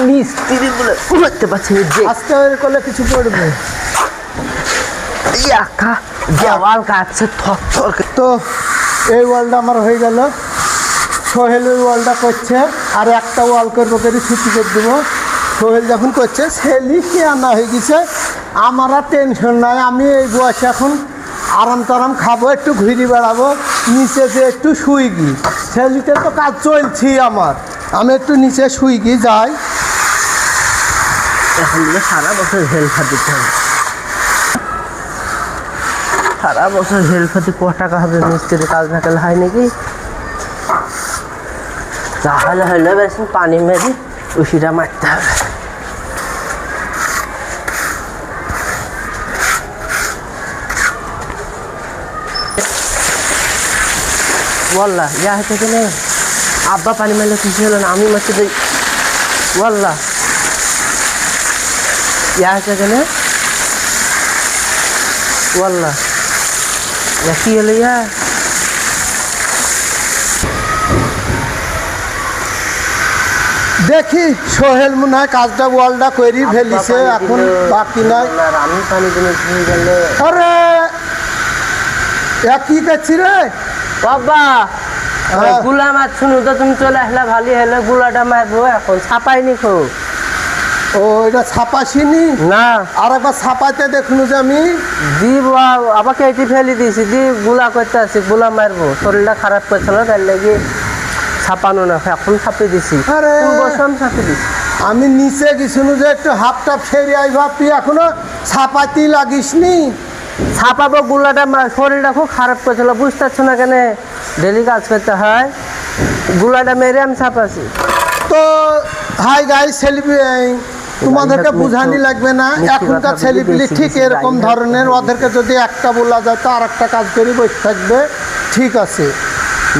মিস্ত্রি বলে উঠতে পারছি না যে আস্তে করলে কিছু পড়বে। একা দেওয়াল কাটছে থর থর। তো এই ওয়ালটা আমার হয়ে গেল। সোহেল ওই ওয়ালটা করছে, আর একটা ওয়াল করবো করে ছুটি করে দেবো। সোহেল যখন করছে সেলিকে আনা হয়ে গেছে, আমার আর টেনশন নাই। আমি এই বয়সে এখন আরাম তারাম খাবো, একটু ঘুরে বেড়াবো, নিচে যে একটু শুই গি। সেলিতে তো কাজ চলছি আমার, আমি একটু নিচে শুই গি যাই। এখন সারা বছর হেলফা দিতে হবে, সারা বছর হেলফাতে ক টাকা হবে? মিস্ত্রি কাজ না করলে হয় নাকি? তাহলে হইলে বেশি পানি মেরে উশিটা মারতে হবে। বললা ইয়া হচ্ছে কি না, আব্বা পানি মারলে খুশি হলো না, আমি মারতে দিই। বললা ইয়া হচ্ছে কি না, বললা ইয়া কি হলো? ইয়া দেখি সোহেল মনে হয় কাজটা ওয়ালটা করি ফেলিছে, এখন বাকি নাই। আমি পানি দিলে ভুলে গেলে আরে কি করছি রে বাবা? গুলা মাছ শুনু তো, তুমি চলে আসলে ভালোই হলে। গুলাটা মারবো এখন, ছাপাইনি খুব। ও এটা ছাপাসিনি না, আর একবার ছাপাইতে দেখলু যে আমি দিব আবার কেটে ফেলে দিয়েছি, দি গুলা করতে আসি, গুলা মারবো। শরীরটা খারাপ করছিল, তার লেগে ছাপানো না, এখন ছাপিয়ে দিছি। আরে বসন ছাপিয়ে দিছি। আমি নিচে গেছিলু যে একটু হাফটা ফেরি আইবা, তুই এখনো ছাপাতি লাগিসনি। ছাপাবো গুলাটা, শরীরটা খুব খারাপ করছিল, বুঝতে পারছো না কেন? ডেলি কাজ করতে হয়, গুলাটা মেরে আমি ছাপাছি। তো হাই গাইস, তোমাদেরকে বুঝানি লাগবে না, এখনকার ছেলেপিলি ঠিক এরকম ধরনের। ওদেরকে যদি একটা বলা যায় তো আর একটা কাজ করি বসে থাকবে, ঠিক আছে।